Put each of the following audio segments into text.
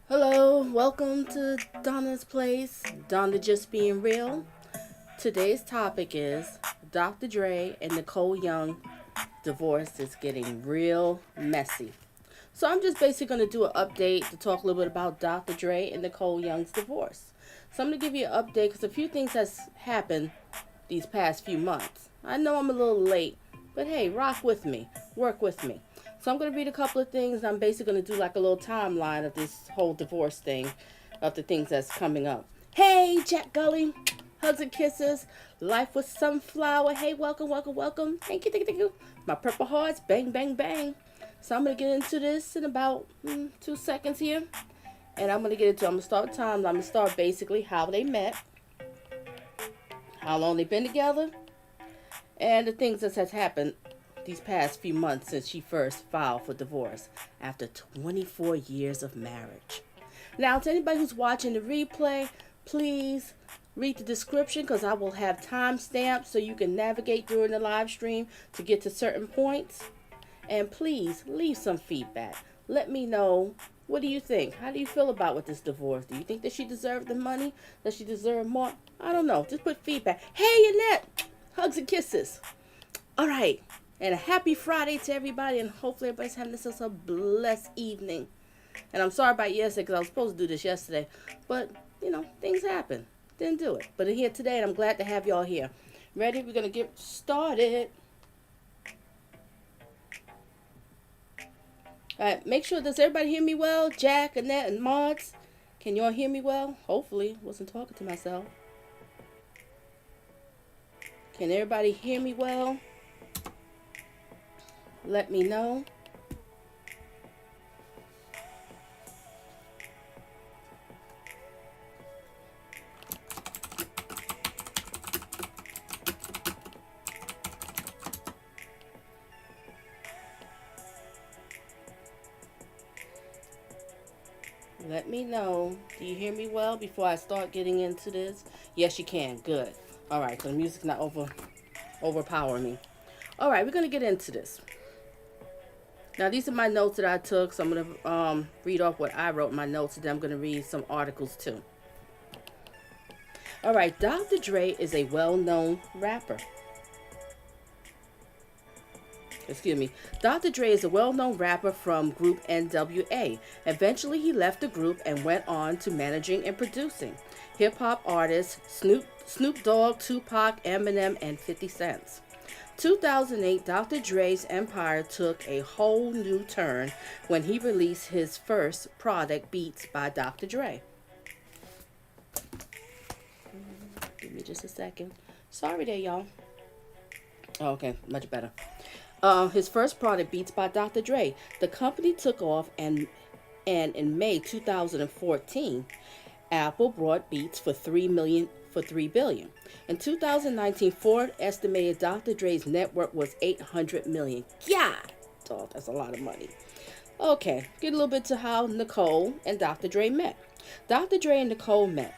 Hello, welcome to Donna's Place, Donna Just Being Real. Today's topic is Dr. Dre and Nicole Young divorce is getting real messy. So I'm just basically going to do an update to talk a little bit about Dr. Dre and Nicole Young's divorce. So I'm going to give you an update because a few things has happened these past few months. I know I'm a little late, but hey, rock with me, work with me. So I'm going to read a couple of things. I'm basically going to do like a little timeline of this whole divorce thing, of the things that's coming up. Hey, Jack Gully, hugs and kisses. Life with sunflower. Hey, welcome, welcome, welcome. Thank you, thank you, thank you. My purple hearts, bang, bang, bang. So I'm going to get into this in about 2 seconds here. And I'm going to get into, I'm going to start with timeline. I'm going to start basically how they met, how long they've been together, and the things that has happened these past few months since she first filed for divorce after 24 years of marriage. Now, to anybody who's watching the replay, please read the description because I will have timestamps so you can navigate during the live stream to get to certain points. And please leave some feedback. Let me know, what do you think? How do you feel about with this divorce? Do you think that she deserved the money? Does she deserve more? I don't know. Just put feedback. Hey, Annette! Hugs and kisses. All right. And a happy Friday to everybody. And hopefully everybody's having this as a blessed evening. And I'm sorry about yesterday because I was supposed to do this yesterday. But, things happen. Didn't do it. But I'm here today and I'm glad to have y'all here. Ready? We're going to get started. All right, make sure, does everybody hear me well? Jack, Annette, and Mods, can y'all hear me well? Hopefully, wasn't talking to myself. Can everybody hear me well? Let me know. Let me know. Do you hear me well before I start getting into this? Yes, you can. Good. All right, so the music's not overpowering me. All right, we're going to get into this. Now, these are my notes that I took, so I'm going to read off what I wrote in my notes, and then I'm going to read some articles, too. All right, Dr. Dre is a well-known rapper. Excuse me. Dr. Dre is a well-known rapper from group NWA. Eventually, he left the group and went on to managing and producing hip-hop artists Snoop Dogg, Tupac, Eminem, and 50 Cent. 2008, Dr. Dre's empire took a whole new turn when he released his first product, Beats by Dr. Dre. Give me just a second. Sorry there, y'all. Oh, okay, much better. His first product, Beats by Dr. Dre. The company took off, and in May 2014, Apple brought Beats for $3 billion. In 2019, Ford estimated Dr. Dre's net worth was $800 million. God, dog, that's a lot of money. Okay, get a little bit to how Nicole and Dr. Dre met. Dr. Dre and Nicole met.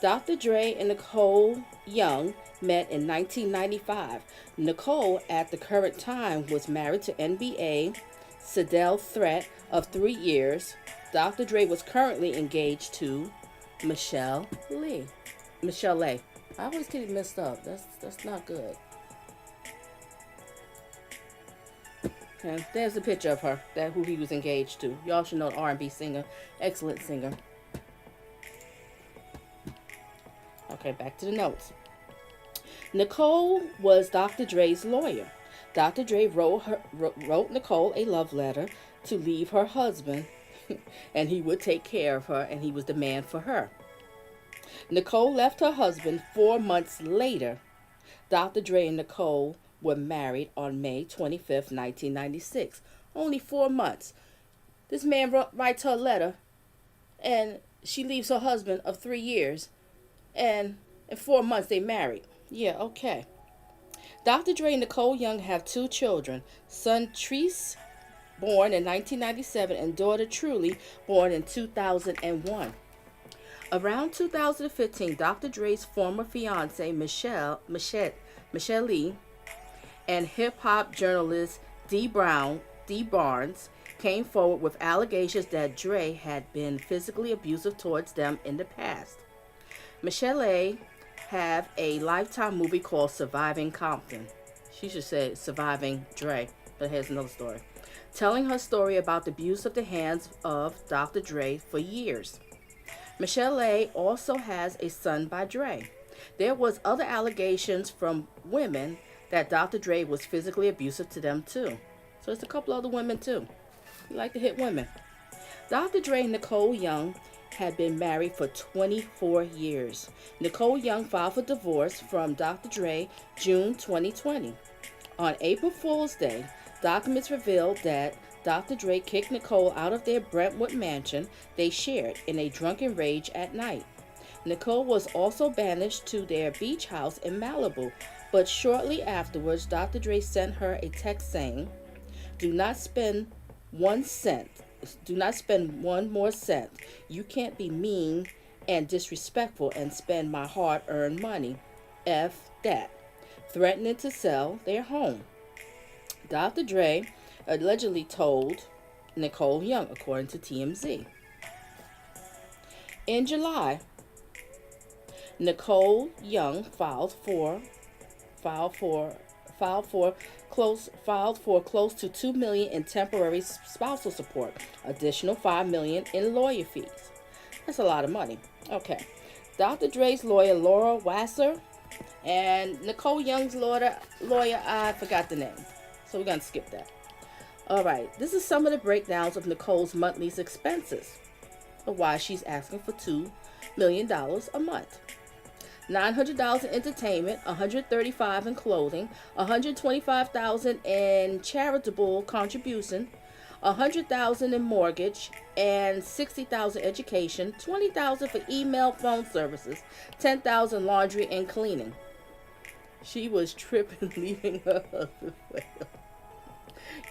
Dr. Dre and Nicole Young met in 1995. Nicole, at the current time, was married to NBA Sedell Threat of 3 years. Dr. Dre was currently engaged to Michelle Lee. Michelle Lay. I always get it messed up. That's not good. Okay, there's a picture of her, that who he was engaged to. Y'all should know, R&B singer, excellent singer. Okay, back to the notes. Nicole was Dr. Dre's lawyer. Dr. Dre wrote Nicole a love letter to leave her husband, and he would take care of her, and he was the man for her. Nicole left her husband 4 months later. Dr. Dre and Nicole were married on May 25th, 1996. Only 4 months. This man writes her a letter, and she leaves her husband of 3 years, and in 4 months they married. Yeah, okay. Dr. Dre and Nicole Young have 2 children. Son Treese, born in 1997, and daughter Truly, born in 2001. Around 2015, Dr. Dre's former fiancée, Michelle Lee, and hip-hop journalist D. Barnes came forward with allegations that Dre had been physically abusive towards them in the past. Michelle have a Lifetime movie called Surviving Compton. She should say Surviving Dre, but here's another story. Telling her story about the abuse at the hands of Dr. Dre for years. Michelle also has a son by Dre. There was other allegations from women that Dr. Dre was physically abusive to them too. So it's a couple other women too. He like to hit women. Dr. Dre and Nicole Young had been married for 24 years. Nicole Young filed for divorce from Dr. Dre June 2020. On April Fool's Day, documents revealed that Dr. Dre kicked Nicole out of their Brentwood mansion they shared in a drunken rage at night. Nicole was also banished to their beach house in Malibu, but shortly afterwards, Dr. Dre sent her a text saying, "Do not spend 1 cent. Do not spend one more cent. You can't be mean and disrespectful and spend my hard-earned money. F that." Threatening to sell their home. Dr. Dre allegedly told Nicole Young, according to TMZ. In July, Nicole Young filed for close to $2 million in temporary spousal support, additional $5 million in lawyer fees. That's a lot of money. Okay, Dr. Dre's lawyer Laura Wasser and Nicole Young's lawyer I forgot the name, so we're gonna skip that. All right, this is some of the breakdowns of Nicole's monthly expenses, of why she's asking for $2 million a month. $900 in entertainment, $135 in clothing, $125,000 in charitable contribution, $100,000 in mortgage, and $60,000 education, $20,000 for email phone services, $10,000 laundry and cleaning. She was tripping, leaving her husband well.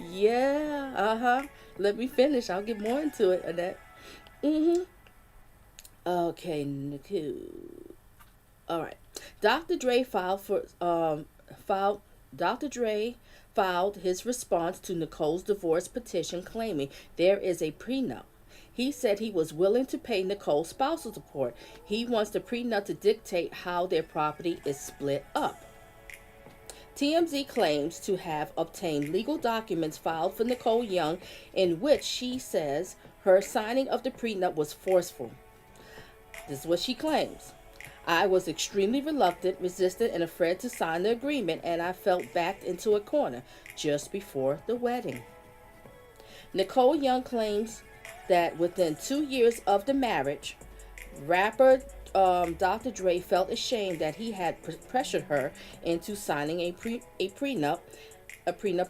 Yeah, Let me finish. I'll get more into it, Annette. Okay, Nicole. All right. Dr. Dre filed his response to Nicole's divorce petition, claiming there is a prenup. He said he was willing to pay Nicole's spousal support. He wants the prenup to dictate how their property is split up. TMZ claims to have obtained legal documents filed for Nicole Young in which she says her signing of the prenup was forceful. This is what she claims. "I was extremely reluctant, resistant, and afraid to sign the agreement, and I felt backed into a corner just before the wedding." Nicole Young claims that within 2 years of the marriage, rapper Dr. Dre felt ashamed that he had pressured her into signing a prenup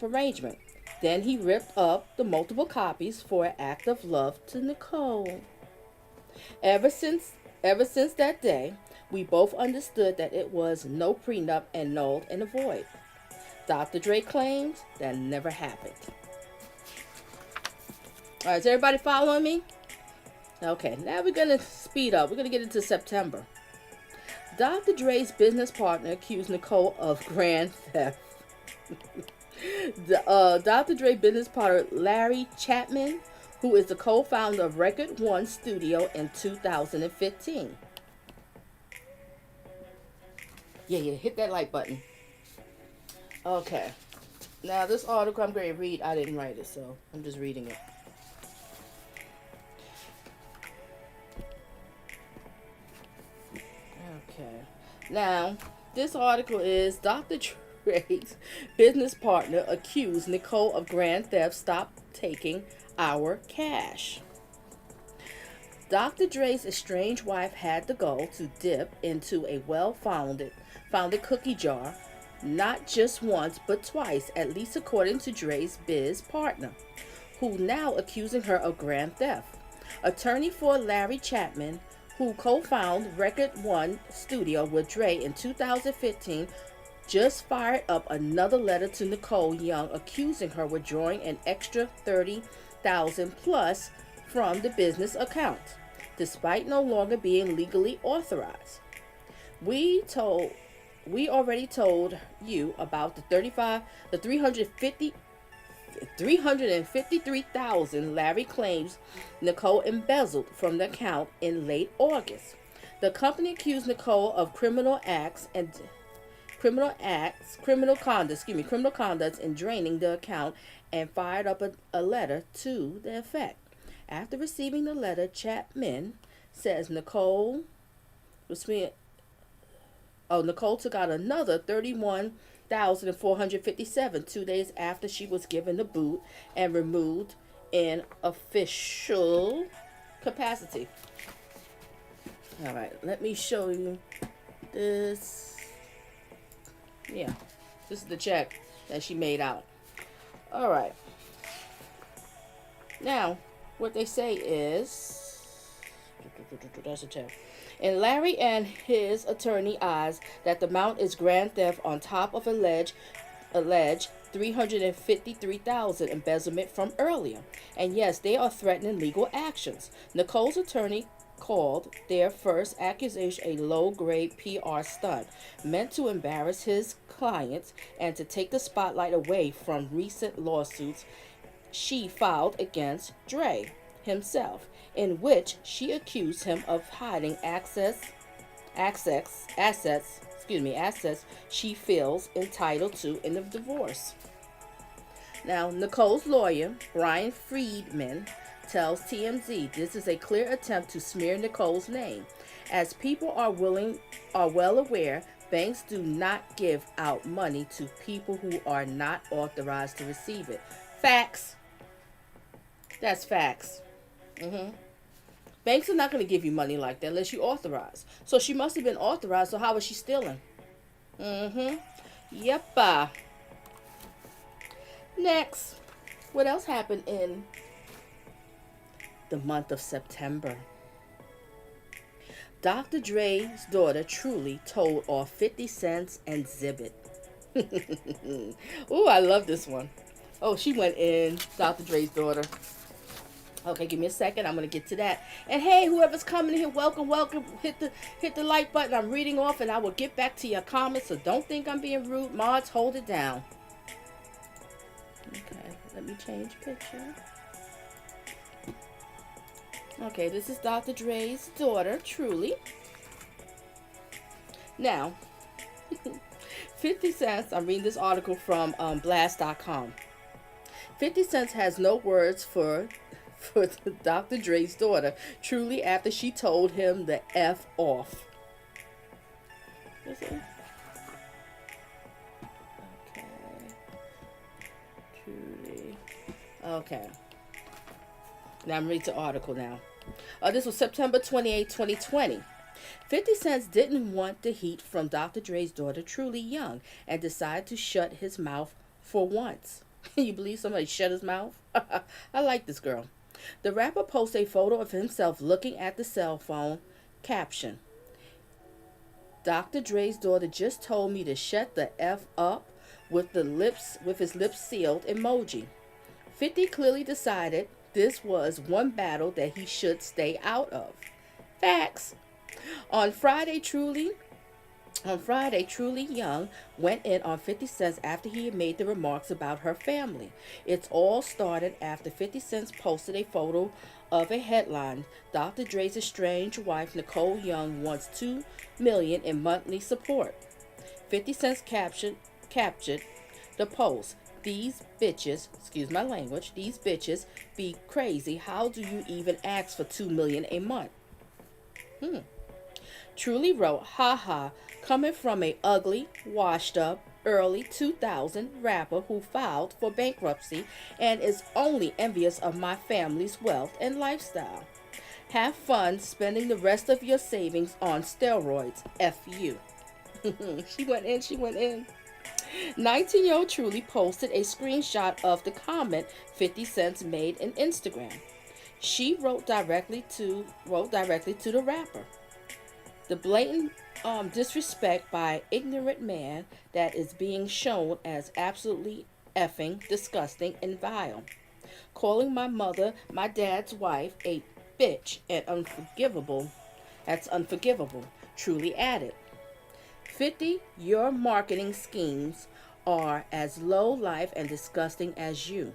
arrangement. Then he ripped up the multiple copies for an act of love to Nicole. Ever since that day, we both understood that it was no prenup and null and void. Dr. Dre claims that never happened. All right, is everybody following me? Okay, now we're going to speed up. We're going to get into September. Dr. Dre's business partner accused Nicole of grand theft. Dr. Dre business partner Larry Chapman, who is the co-founder of Record One Studio in 2015. Yeah, hit that like button. Okay. Now, this article I'm going to read, I didn't write it, so I'm just reading it. Okay. Now, this article is Dr. Dre's business partner accused Nicole of grand theft. Stop taking our cash. Dr. Dre's estranged wife had the gall to dip into a well-founded cookie jar, not just once but twice, at least according to Dre's biz partner, who now accusing her of grand theft. Attorney for Larry Chapman, who co-founded Record One Studio with Dre in 2015, just fired up another letter to Nicole Young accusing her withdrawing an extra $30,000 plus from the business account, despite no longer being legally authorized. We already told you about the $350 $353,000 Larry claims Nicole embezzled from the account in late August. The company accused Nicole of criminal conduct in draining the account and fired up a letter to the effect. After receiving the letter, Chapman says Nicole took out another 31,457 2 days after she was given the boot and removed in official capacity. All right, let me show you this. Yeah, this is the check that she made out. All right. Now, what they say is, that's a check. In Larry and his attorney eyes, that the amount is grand theft on top of alleged 353,000 embezzlement from earlier. And yes, they are threatening legal actions. Nicole's attorney called their first accusation a low-grade PR stunt meant to embarrass his clients and to take the spotlight away from recent lawsuits she filed against Dre himself, in which she accused him of hiding assets she feels entitled to in the divorce. Now, Nicole's lawyer, Brian Friedman, tells TMZ this is a clear attempt to smear Nicole's name. As people are well aware, banks do not give out money to people who are not authorized to receive it. Facts. That's facts. Banks are not going to give you money like that unless you authorize. So she must have been authorized, so how was she stealing? Yep. Next, what else happened in the month of September? Dr. Dre's daughter Truly told off 50 Cent and Zbit. Ooh, I love this one. Oh, she went in, Dr. Dre's daughter. Okay, give me a second. I'm going to get to that. And hey, whoever's coming here, welcome. Hit the like button. I'm reading off and I will get back to your comments, so don't think I'm being rude. Mods, hold it down. Okay, let me change picture. Okay, this is Dr. Dre's daughter, Truly. Now, 50 Cent, I'm reading this article from blast.com. 50 Cent has no words for Dr. Dre's daughter, Truly, after she told him the F off. Okay. Truly. Okay. Now I'm reading the article now. This was September 28, 2020. 50 Cent didn't want the heat from Dr. Dre's daughter, Truly Young, and decided to shut his mouth for once. Can you believe somebody shut his mouth? I like this girl. The rapper posts a photo of himself looking at the cell phone. Caption: Dr. Dre's daughter just told me to shut the F up, with his lips sealed emoji. 50 clearly decided this was one battle that he should stay out of. Facts. On Friday, Truly Young went in on 50 Cent after he had made the remarks about her family. It all started after 50 Cent posted a photo of a headline: Dr. Dre's estranged wife Nicole Young wants $2 million in monthly support. 50 Cent captured the post: "These bitches, excuse my language, these bitches be crazy. How do you even ask for $2 million a month?" Truly wrote, "Haha, coming from a ugly, washed up, early 2000 rapper who filed for bankruptcy and is only envious of my family's wealth and lifestyle. Have fun spending the rest of your savings on steroids. F you." She went in. 19-year-old Truly posted a screenshot of the comment 50 Cent made in Instagram. She wrote directly to the rapper. The blatant disrespect by an ignorant man that is being shown as absolutely effing disgusting and vile. Calling my mother, my dad's wife, a bitch and unforgivable. That's unforgivable, Truly added. 50, your marketing schemes are as low life and disgusting as you.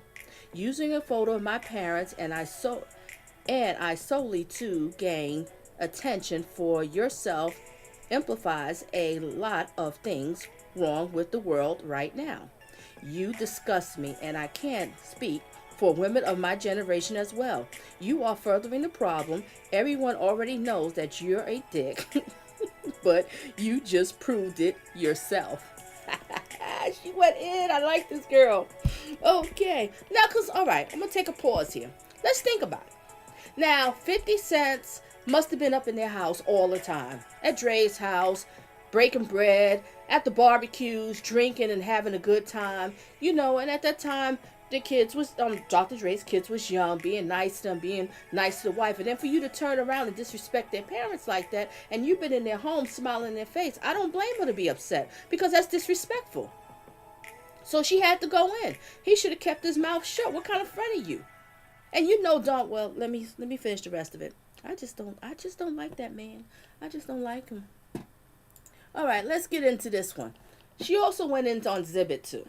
using a photo of my parents, and I solely to gain attention for yourself amplifies a lot of things wrong with the world right now. You disgust me, and I can't speak for women of my generation as well. You are furthering the problem. Everyone already knows that you're a dick, but you just proved it yourself. She went in. I like this girl. Okay. Now, all right, I'm going to take a pause here. Let's think about it. Now, 50 Cent must have been up in their house all the time. At Dre's house, breaking bread, at the barbecues, drinking and having a good time. And at that time, the kids was, Dr. Dre's kids was young, being nice to them, being nice to the wife. And then for you to turn around and disrespect their parents like that, and you've been in their home smiling in their face, I don't blame her to be upset, because that's disrespectful. So she had to go in. He should have kept his mouth shut. What kind of friend are you? And don't. Well, let me finish the rest of it. I just don't like that man. I just don't like him. All right, let's get into this one. She also went in on Zbit too.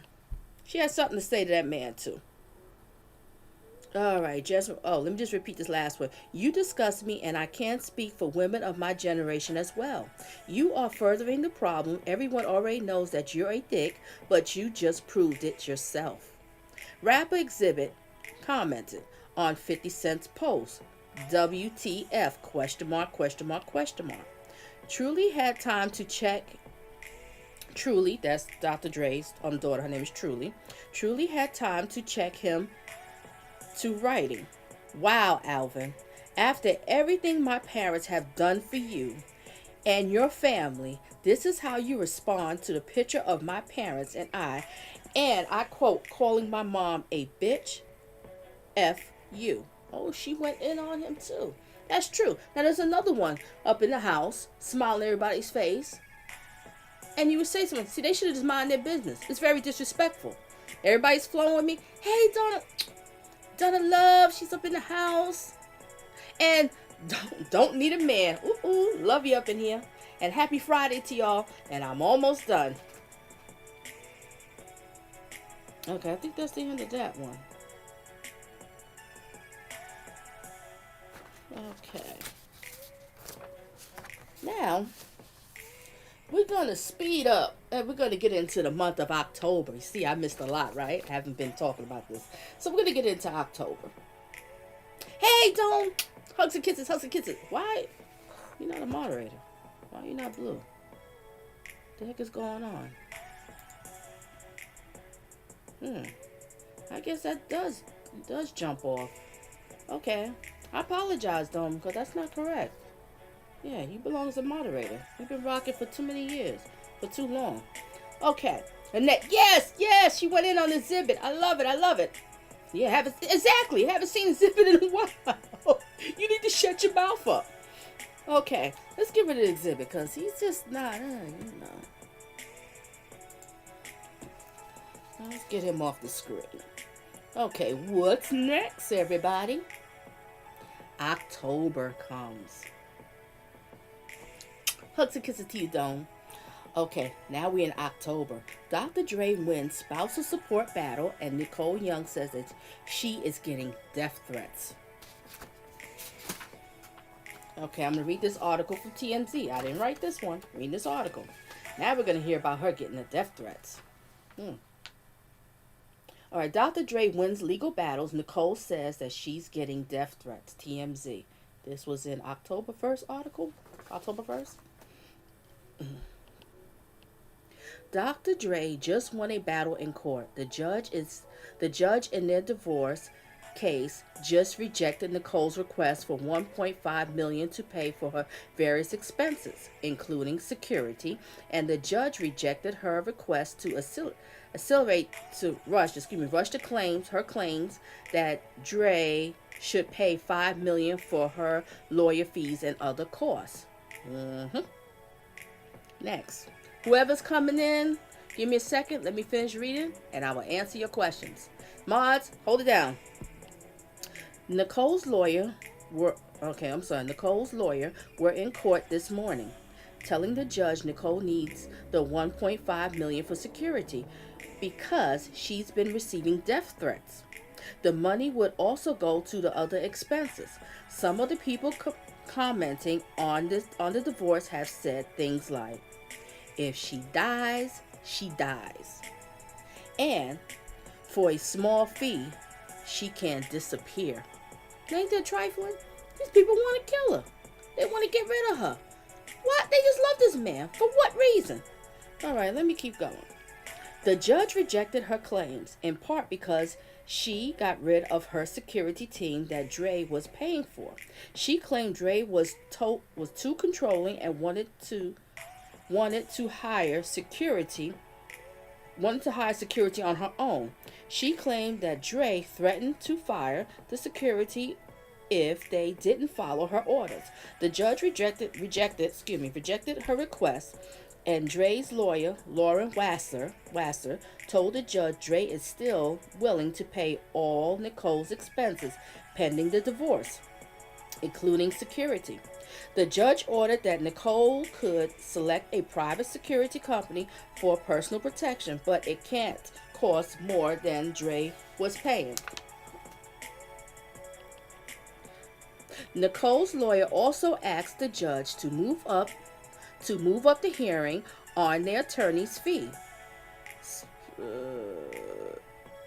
She had something to say to that man too. All right, let me just repeat this last one. You disgust me, and I can't speak for women of my generation as well. You are furthering the problem. Everyone already knows that you're a dick, but you just proved it yourself. Rapper Zbit commented on 50 Cent's post, WTF, question mark, question mark, question mark. Truly had time to check. Truly, that's Dr. Dre's daughter, her name is Truly. Truly had time to check him to writing. Wow, Alvin. After everything my parents have done for you and your family, this is how you respond to the picture of my parents and I quote, calling my mom a bitch, F you. Oh, she went in on him too. That's true. Now there's another one up in the house, smiling in everybody's face. And you would say something. See, they should have just mind their business. It's very disrespectful. Everybody's flowing with me. Hey, Donna Love, she's up in the house. And don't need a man. Ooh, love you up in here. And happy Friday to y'all. And I'm almost done. Okay, I think that's the end of that one. Okay. Now, we're going to speed up and we're going to get into the month of October. You see, I missed a lot, right? I haven't been talking about this. So we're going to get into October. Hey, don't. Hugs and kisses, hugs and kisses. Why? You're not a moderator. Why are you not blue? What the heck is going on? I guess that does jump off. Okay. I apologize, Dom, because that's not correct. Yeah, you belong as a moderator. You've been rocking for too many years. For too long. Okay. Annette, yes, she went in on the Zbit. I love it. Yeah, haven't seen Zbit in a while. You need to shut your mouth up. Okay, let's get rid of the Zbit, because he's just not, Let's get him off the screen. Okay, what's next, everybody? October comes. Hugs and kisses to you, Dome. Okay, now we're in October. Dr. Dre wins spousal support battle, and Nicole Young says that she is getting death threats. Okay, I'm going to read this article from TMZ. I didn't write this one. Read this article. Now we're going to hear about her getting the death threats. All right, Dr. Dre wins legal battles. Nicole says that she's getting death threats. TMZ. This was in October 1st article. October 1st. Dr. Dre just won a battle in court. The judge in their divorce case just rejected Nicole's request for $1.5 million to pay for her various expenses, including security, and the judge rejected her request to rush her claims that Dre should pay $5 million for her lawyer fees and other costs. Next, whoever's coming in, give me a second. Let me finish reading, and I will answer your questions. Mods, hold it down. Nicole's lawyer were in court this morning, telling the judge Nicole needs the $1.5 million for security because she's been receiving death threats. The money would also go to the other expenses. Some of the people commenting on the divorce have said things like, "If she dies, she dies," and "For a small fee, she can disappear." Ain't that trifling? These people want to kill her. They want to get rid of her. What? They just love this man. For what reason? All right, let me keep going. The judge rejected her claims, in part because she got rid of her security team that Dre was paying for. She claimed Dre was too controlling and wanted to hire security on her own. She claimed that Dre threatened to fire the security if they didn't follow her orders. The judge rejected her request, and Dre's lawyer, Lauren Wasser, told the judge Dre is still willing to pay all Nicole's expenses pending the divorce, including security. The judge ordered that Nicole could select a private security company for personal protection, but it can't cost more than Dre was paying. Nicole's lawyer also asked the judge to move up the hearing on their attorney's fee.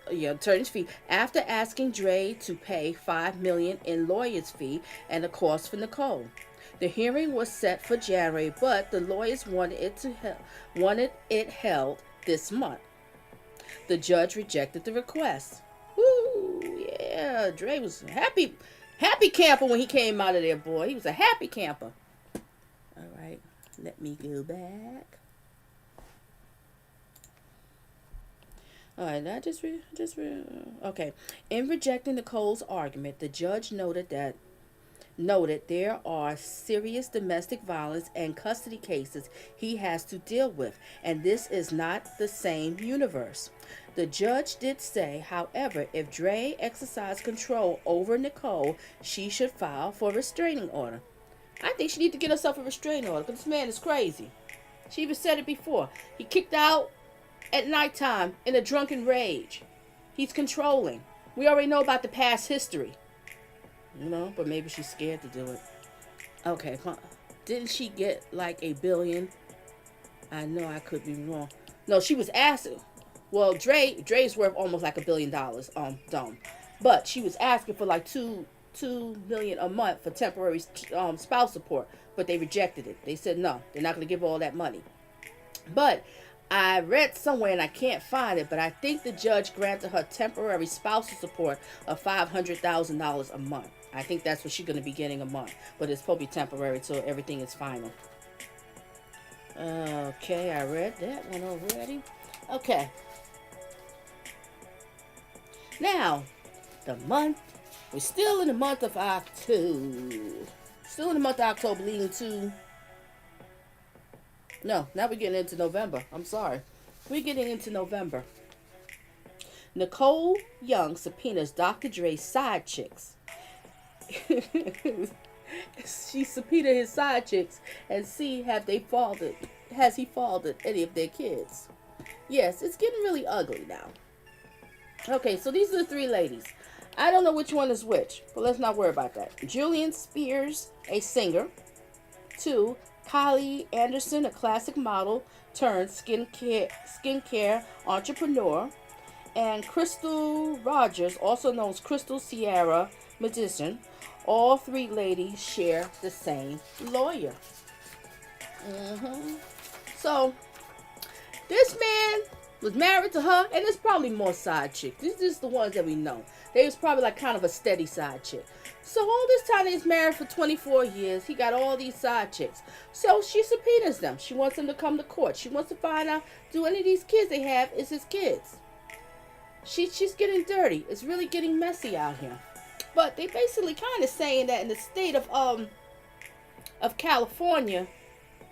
Attorney's fee after asking Dre to pay $5 million in lawyer's fee and the cost for Nicole. The hearing was set for January, but the lawyers wanted it held this month. The judge rejected the request. Woo, yeah, Dre was happy camper when he came out of there, boy. He was a happy camper. All right, let me go back. All right, okay. In rejecting Nicole's argument, the judge noted there are serious domestic violence and custody cases he has to deal with, and this is not the same universe. The judge did say, however, if Dre exercised control over Nicole, she should file for a restraining order. I think she needs to get herself a restraining order because this man is crazy. She even said it before. He kicked out at nighttime in a drunken rage. He's controlling. We already know about the past history. But maybe she's scared to do it. Okay, didn't she get like $1 billion? I know I could be wrong. No, she was asking. Well, Dre's worth almost like $1 billion. Dumb. But she was asking for like $2 million a month for temporary spouse support, but they rejected it. They said no, they're not going to give all that money. But I read somewhere, and I can't find it, but I think the judge granted her temporary spousal support of $500,000 a month. I think that's what she's going to be getting a month. But it's probably temporary till everything is final. Okay, I read that one already. Okay. Now, we're still in the month of October. Leading to... No, now we're getting into November. I'm sorry. We're getting into November. Nicole Young subpoenas Dr. Dre's side chicks. She subpoenaed his side chicks and see has he fathered any of their kids. Yes, it's getting really ugly now. Okay, so these are the three ladies. I don't know which one is which, but let's not worry about that. Julian Spears, a singer. 2, Kylie Anderson, a classic model turned skincare entrepreneur. And Crystal Rogers, also known as Crystal Sierra, musician. All three ladies share the same lawyer. So, this man was married to her, and there's probably more side chicks. These are just the ones that we know. They was probably like kind of a steady side chick. So all this time he's married for 24 years. He got all these side chicks. So she subpoenas them. She wants them to come to court. She wants to find out, do any of these kids they have is his kids. She's getting dirty. It's really getting messy out here. But they basically kind of saying that in the state of California,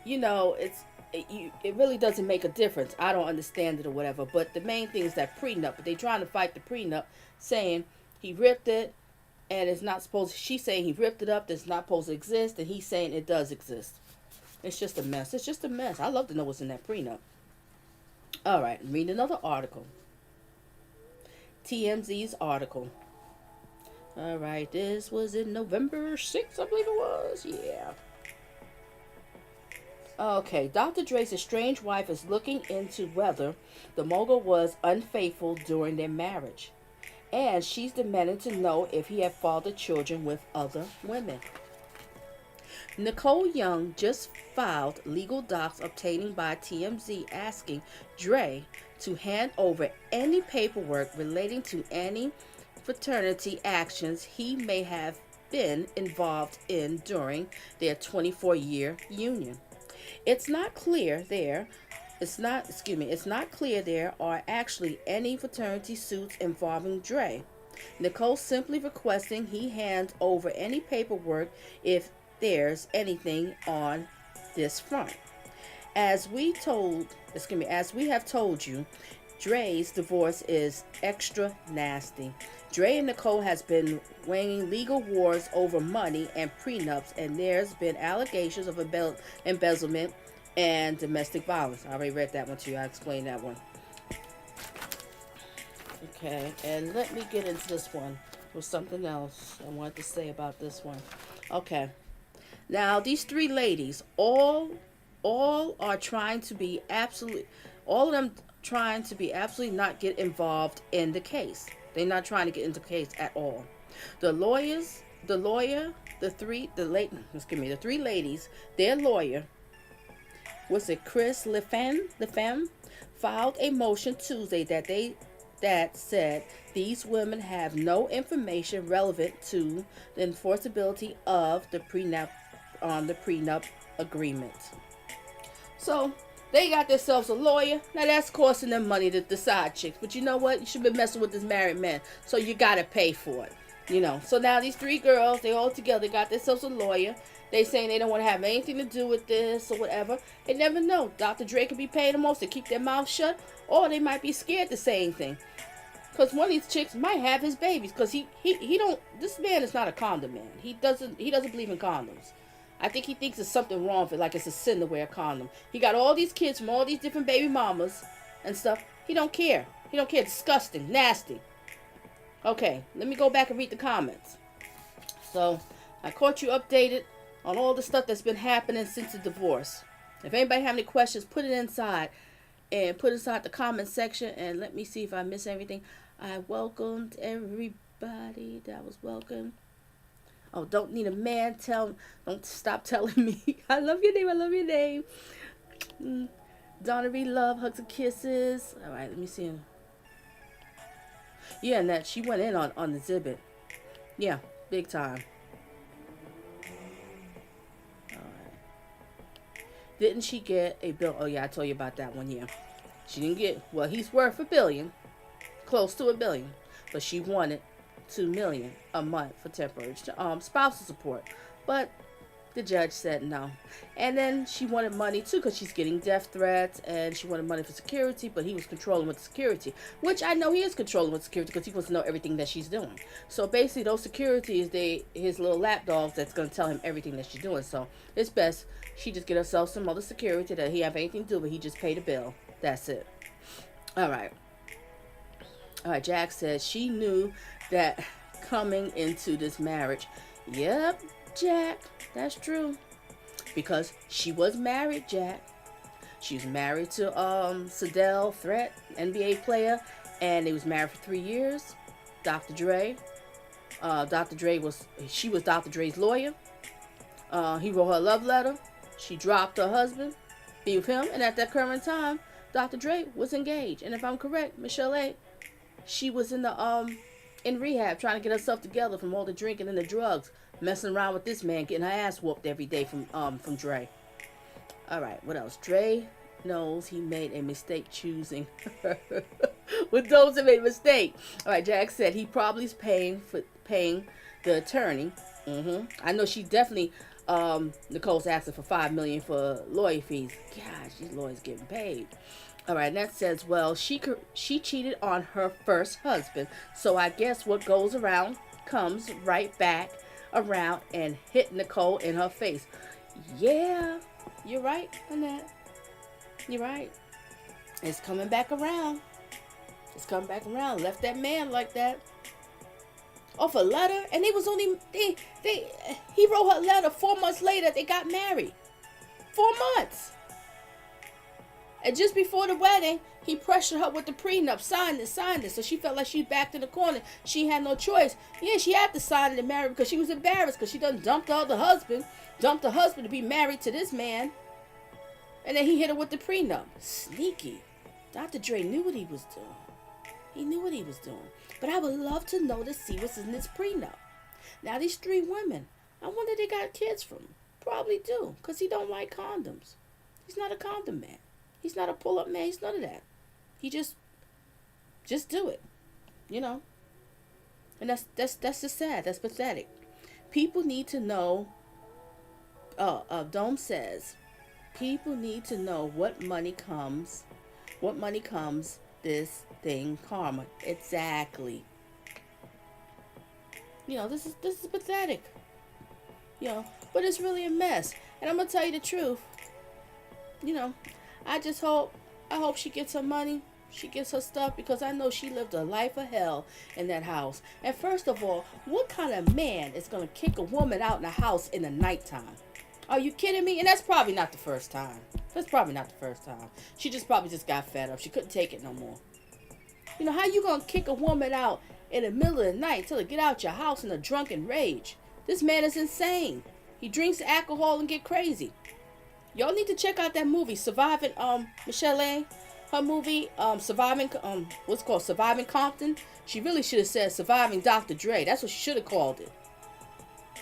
it really doesn't make a difference. I don't understand it or whatever. But the main thing is that prenup. But they trying to fight the prenup, saying he ripped it, and it's not supposed. She's saying he ripped it up. That's not supposed to exist, and he's saying it does exist. It's just a mess. It's just a mess. I love to know what's in that prenup. All right, read another article. TMZ's article. All right, this was in November 6th, I believe it was. Yeah. Okay, Dr. Dre's estranged wife is looking into whether the mogul was unfaithful during their marriage. And she's demanding to know if he had fathered children with other women. Nicole Young just filed legal docs obtained by TMZ asking Dre to hand over any paperwork relating to any fraternity actions he may have been involved in during their 24-year union. It's not clear there are actually any fraternity suits involving Dre. Nicole simply requesting he hand over any paperwork if there's anything on this front. As we have told you, Dre's divorce is extra nasty. Dre and Nicole has been weighing legal wars over money and prenups, and there's been allegations of embezzlement and domestic violence. I already read that one to you. I explained that one. Okay, and let me get into this one. There's something else I wanted to say about this one. Okay. Now, these three ladies, all are trying to be all of them trying to be absolutely not get involved in the case. They're not trying to get into the case at all. The three ladies, their lawyer, Chris Lefem, filed a motion Tuesday that said these women have no information relevant to the enforceability of the prenup agreement. So they got themselves a lawyer. Now that's costing them money, the side chicks. But you know what? You should be messing with this married man, so you gotta pay for it. So now these three girls, they all together got themselves a lawyer. They saying they don't want to have anything to do with this or whatever. They never know. Dr. Dre could be paying them most to keep their mouth shut, or they might be scared to say anything. Because one of these chicks might have his babies. Because he don't. This man is not a condom man. He doesn't believe in condoms. I think he thinks there's something wrong with it, like it's a sin to wear a condom. He got all these kids from all these different baby mamas and stuff. He don't care. He don't care. Disgusting, nasty. Okay, let me go back and read the comments. So I caught you updated on all the stuff that's been happening since the divorce. If anybody have any questions, put it inside the comment section, and let me see if I miss everything. I welcomed everybody that was welcome. Oh, don't need a man don't stop telling me I love your name. Donna love, hugs and kisses. All right, let me see him. Yeah, and that she went in on the Zbit. Yeah, big time. Didn't she get a bill? Oh, yeah, I told you about that one, yeah. She didn't get, well, he's worth $1 billion, close to $1 billion, but she wanted $2 million a month for temporary spousal support. But the judge said no. And then she wanted money, too, because she's getting death threats, and she wanted money for security, but he was controlling with security, which I know he is controlling with security because he wants to know everything that she's doing. So basically, those security is his little lapdogs that's going to tell him everything that she's doing. So it's best she just get herself some other security that he have anything to do with. He just paid a bill. That's it. All right, Jack says she knew that coming into this marriage. Yep, Jack, that's true. Because she was married, Jack. She was married to Sedell Threat, NBA player, and they was married for 3 years. Dr. Dre. She was Dr. Dre's lawyer. He wrote her a love letter. She dropped her husband, be with him, and at that current time, Dr. Dre was engaged. And if I'm correct, Michelle A, she was in rehab trying to get herself together from all the drinking and the drugs, messing around with this man, getting her ass whooped every day from Dre. All right, what else? Dre knows he made a mistake choosing her. With those that made a mistake. All right, Jack said he probably is paying the attorney. I know she definitely. Nicole's asking for $5 million for lawyer fees. Gosh, these lawyers getting paid. All right, and that says, well, she cheated on her first husband, so I guess what goes around comes right back around and hit Nicole in her face. Yeah, you're right, Annette. You're right. It's coming back around. It's come back around. Left that man like that. Off a letter, and they was only he wrote her letter 4 months later. They got married. 4 months. And just before the wedding, he pressured her with the prenup. Sign this, sign this. So she felt like she backed in the corner. She had no choice. Yeah, she had to sign it and marry because she was embarrassed because she done dumped the other husband. Dumped the husband to be married to this man. And then he hit her with the prenup. Sneaky. Dr. Dre knew what he was doing. He knew what he was doing. But I would love to know to see what's in this prenup. Now, these 3 women, I wonder if they got kids from him. Probably do, because he don't like condoms. He's not a condom man. He's not a pull-up man. He's none of that. He just do it, you know. And that's just sad. That's pathetic. People need to know. Dome says, people need to know what money comes. What money comes. This thing, karma. Exactly. You know, this is pathetic. You know, but it's really a mess. And I'm gonna tell you the truth. You know, I hope she gets her money. She gets her stuff because I know she lived a life of hell in that house. And first of all, what kind of man is gonna kick a woman out in the house in the nighttime? Are you kidding me? And that's probably not the first time. She probably just got fed up. She couldn't take it no more. You know, how you gonna kick a woman out in the middle of the night till her get out your house in a drunken rage? This man is insane. He drinks alcohol and get crazy. Y'all need to check out that movie, Surviving, Michelle A. Her movie, Surviving Compton. She really should have said Surviving Dr. Dre. That's what she should have called it.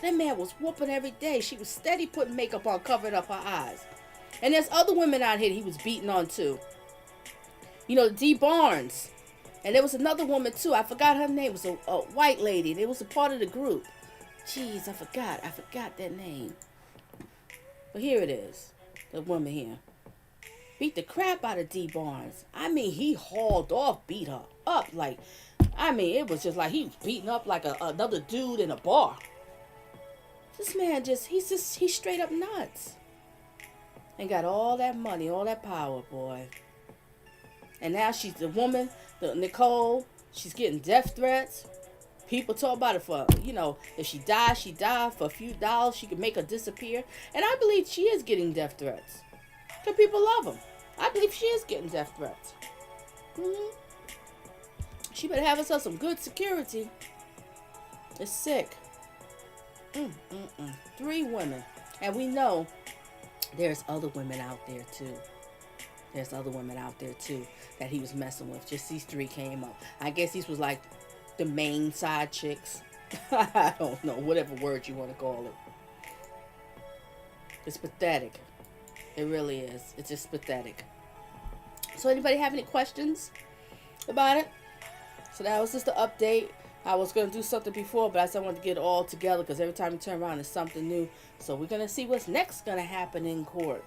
That man was whooping every day. She was steady putting makeup on, covering up her eyes. And there's other women out here he was beating on too. You know, D. Barnes. And there was another woman too. I forgot her name. It was a white lady. They was a part of the group. Jeez, I forgot that name. But here it is. The woman here. Beat the crap out of D. Barnes. I mean, he hauled off, beat her up. Like, I mean, it was just like he was beating up like another dude in a bar. This man he's straight up nuts. And got all that money, all that power, boy. And now she's the woman, the Nicole. She's getting death threats. People talk about it for, you know, if she dies, she died. For a few dollars, she could make her disappear. And I believe she is getting death threats. Because people love them. I believe she is getting death threats. She better have herself some good security. It's sick. 3 women. And we know there's other women out there too. That he was messing with. Just these 3 came up. I guess these was like the main side chicks. I don't know. Whatever word you want to call it. It's pathetic. It really is. It's just pathetic. So anybody have any questions about it? So that was just the update. I was going to do something before, but I said I wanted to get it all together because every time you turn around, there's something new. So we're going to see what's next going to happen in court.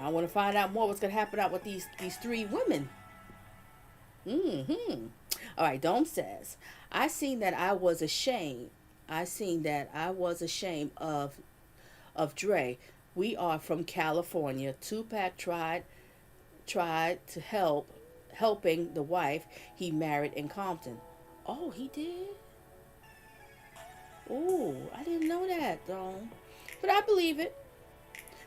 I want to find out more what's going to happen out with these 3 women. All right, Dome says, I seen that I was ashamed of Dre. We are from California. Tupac tried to helping the wife he married in Compton. Oh, he did? Oh, I didn't know that, Dome. But I believe it.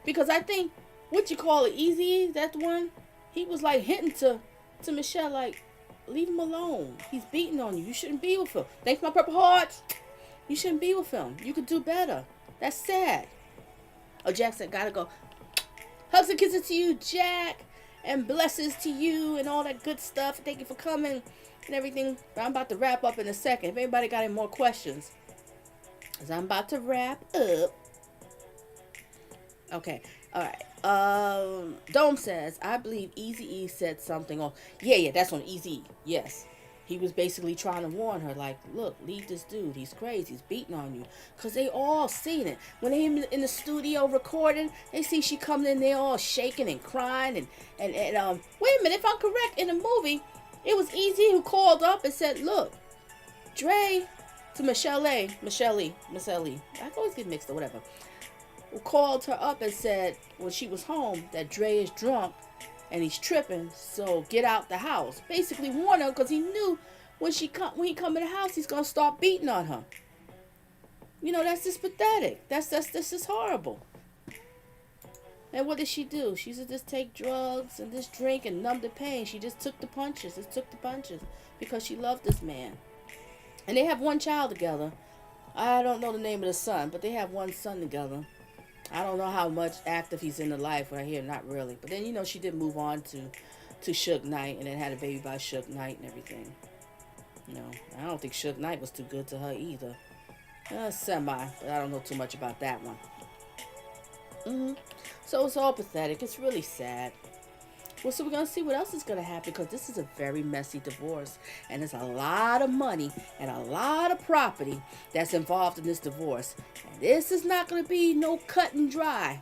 Because I think, Easy, that the one? He was like hinting to Michelle, like, leave him alone. He's beating on you. You shouldn't be with him. Thanks, my Purple Hearts. You shouldn't be with him. You could do better. That's sad. Oh, Jack said, gotta go. Hugs and kisses to you, Jack. And blessings to you and all that good stuff. Thank you for coming and everything. I'm about to wrap up in a second. If anybody got any more questions. Because I'm about to wrap up. Okay. All right. Dome says, I believe Eazy-E said something on... Yeah, that's on Eazy-E. Yes. He was basically trying to warn her, like, look, leave this dude. He's crazy. He's beating on you. Because they all seen it. When they in the studio recording, they see she coming in there all shaking and crying. And wait a minute. If I'm correct, in the movie, it was Eazy who called up and said, look, Dre, to Michelle E. I always get mixed up, whatever. Who called her up and said, when she was home, that Dre is drunk and he's tripping. So get out the house. Basically warn her because he knew when he come in the house, he's gonna start beating on her. That's just pathetic. That's just horrible. And what did she do? She just take drugs and just drink and numb the pain. She just took the punches. Just took the punches because she loved this man. And they have one child together. I don't know the name of the son, but they have one son together. I don't know how much active he's in the life right here. Not really. But then, she did move on to Suge Knight and then had a baby by Suge Knight and everything. I don't think Suge Knight was too good to her either. Semi, but I don't know too much about that one. So it's all pathetic. It's really sad. Well, so we're going to see what else is going to happen because this is a very messy divorce. And there's a lot of money and a lot of property that's involved in this divorce. And this is not going to be no cut and dry.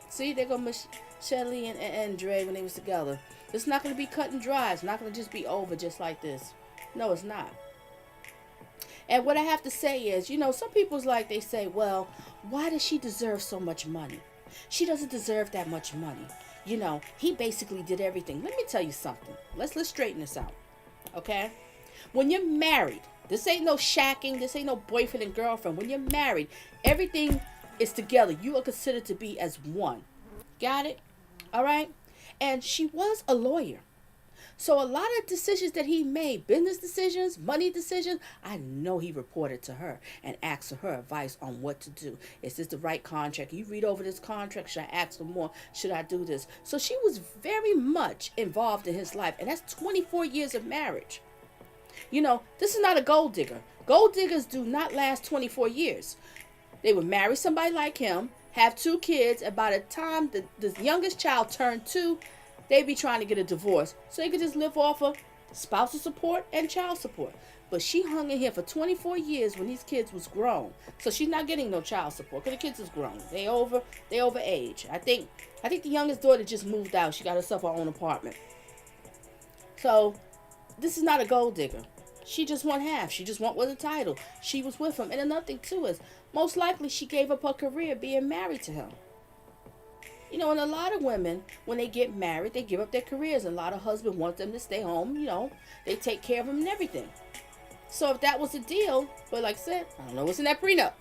See, they're going to Shelly and Dre when they was together. It's not going to be cut and dry. It's not going to just be over just like this. No, it's not. And what I have to say is, some people's like, they say, well, why does she deserve so much money? She doesn't deserve that much money. He basically did everything. Let me tell you something. Let's straighten this out. Okay? When you're married, this ain't no shacking. This ain't no boyfriend and girlfriend. When you're married, everything is together. You are considered to be as one. Got it? All right? And she was a lawyer. So a lot of decisions that he made, business decisions, money decisions, I know he reported to her and asked for her advice on what to do. Is this the right contract? You read over this contract. Should I ask for more? Should I do this? So she was very much involved in his life. And that's 24 years of marriage. This is not a gold digger. Gold diggers do not last 24 years. They would marry somebody like him, have 2 kids, and by the time the youngest child turned 2, they'd be trying to get a divorce so they could just live off of spousal support and child support. But she hung in here for 24 years when these kids was grown. So she's not getting no child support because the kids is grown. They over age. I think the youngest daughter just moved out. She got herself her own apartment. So this is not a gold digger. She just want half. She just want with a title. She was with him. And another thing too is most likely she gave up her career being married to him. And a lot of women, when they get married, they give up their careers. And a lot of husbands want them to stay home. They take care of them and everything. So if that was the deal, but like I said, I don't know what's in that prenup.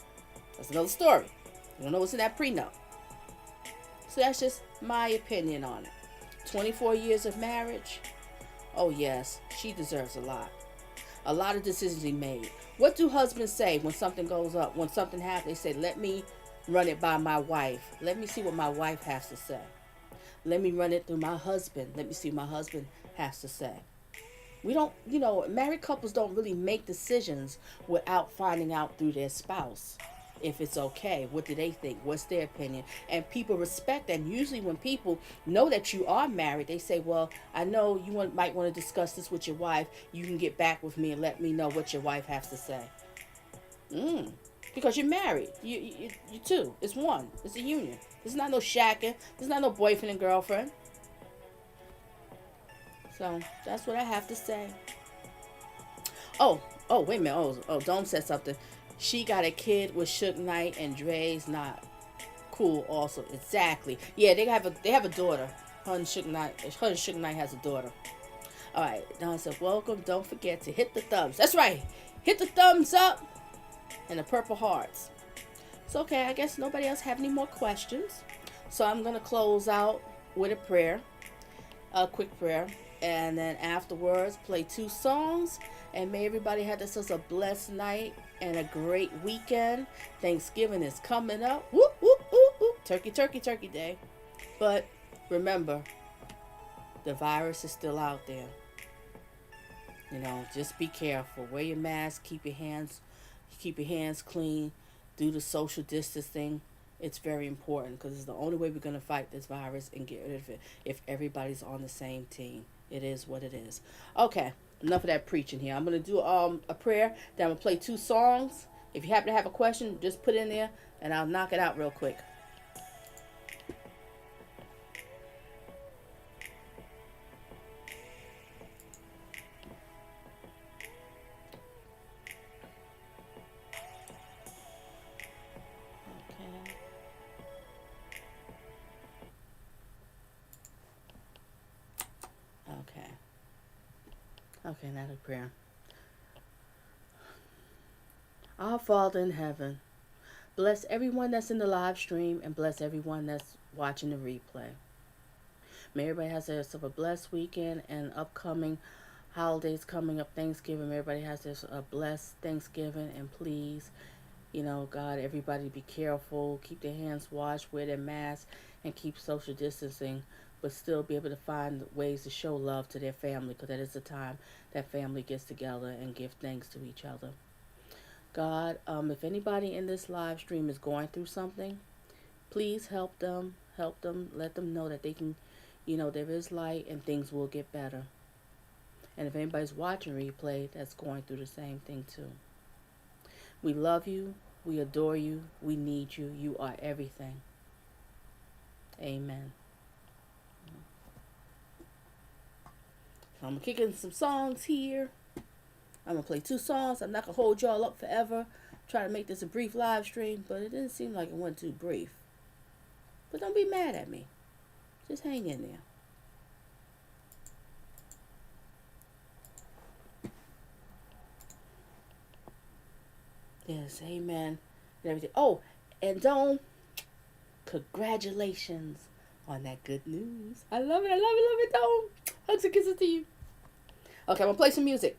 That's another story. I don't know what's in that prenup. So that's just my opinion on it. 24 years of marriage. Oh yes, she deserves a lot. A lot of decisions he made. What do husbands say when something goes up? When something happens, they say, let me run it by my wife. Let me see what my wife has to say. Let me run it through my husband. Let me see what my husband has to say. We don't, married couples don't really make decisions without finding out through their spouse if it's okay. What do they think? What's their opinion? And people respect that. And usually when people know that you are married, they say, well, I know you might want to discuss this with your wife. You can get back with me and let me know what your wife has to say. Because you're married. You two. It's one. It's a union. It's not no shacking. It's not no boyfriend and girlfriend. So that's what I have to say. Oh, wait a minute. Oh, Dome said something. She got a kid with Suge Knight and Dre's not cool also. Exactly. Yeah, they have a daughter. Her and Suge Knight has a daughter. All right. Donna said, welcome. Don't forget to hit the thumbs. That's right. Hit the thumbs up and the purple hearts. So, okay, I guess nobody else have any more questions. So I'm going to close out with a prayer. A quick prayer. And then afterwards, play 2 songs. And may everybody have themselves a blessed night and a great weekend. Thanksgiving is coming up. Whoop, whoop, whoop, whoop. Turkey, turkey, turkey day. But remember, the virus is still out there. Just be careful. Wear your mask. Keep your hands clean. Do the social distancing. It's very important because it's the only way we're going to fight this virus and get rid of it if everybody's on the same team. It is what it is. Okay, enough of that preaching here. I'm going to do a prayer. Then I'm going to play 2 songs. If you happen to have a question, just put it in there and I'll knock it out real quick. Okay, now the prayer. Our Father in heaven, bless everyone that's in the live stream and bless everyone that's watching the replay. May everybody has themselves a blessed weekend and upcoming holidays coming up, Thanksgiving. Everybody has this a blessed Thanksgiving, and please, God, everybody be careful, keep their hands washed, wear their masks, and keep social distancing, but still be able to find ways to show love to their family, because that is the time that family gets together and give thanks to each other. God, if anybody in this live stream is going through something, please help them, let them know that they can, there is light and things will get better. And if anybody's watching replay, that's going through the same thing too. We love you, we adore you, we need you, you are everything. Amen. So I'm kicking some songs here. I'm going to play 2 songs. I'm not going to hold y'all up forever. Try to make this a brief live stream, but it didn't seem like it went too brief. But don't be mad at me. Just hang in there. Yes, amen. And everything. Oh, and Dawn, congratulations on that good news. I love it, Dawn. Hugs and kisses to you. Okay, I'm going to play some music.